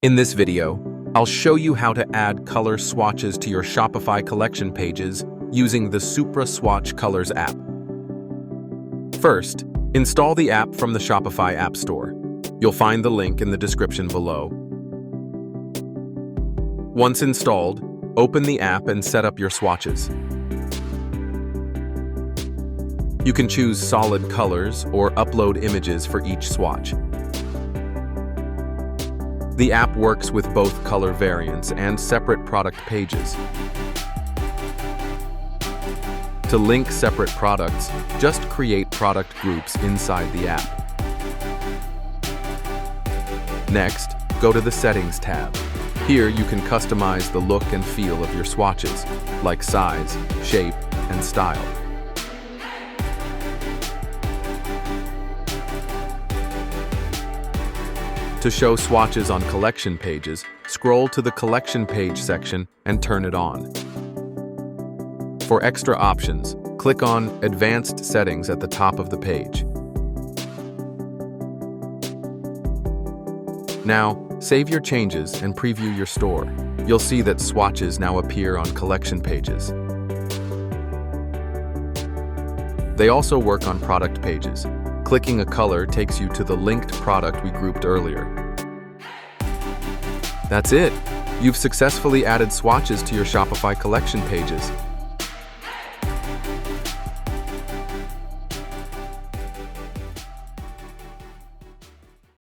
In this video, I'll show you how to add color swatches to your Shopify collection pages using the Supra Swatch Colors app. First, install the app from the Shopify App Store. You'll find the link in the description below. Once installed, open the app and set up your swatches. You can choose solid colors or upload images for each swatch. The app works with both color variants and separate product pages. To link separate products, just create product groups inside the app. Next, go to the Settings tab. Here you can customize the look and feel of your swatches, like size, shape, and style. To show swatches on collection pages, scroll to the Collection Page section and turn it on. For extra options, click on Advanced Settings at the top of the page. Now, save your changes and preview your store. You'll see that swatches now appear on collection pages. They also work on product pages. Clicking a color takes you to the linked product we grouped earlier. That's it! You've successfully added swatches to your Shopify collection pages.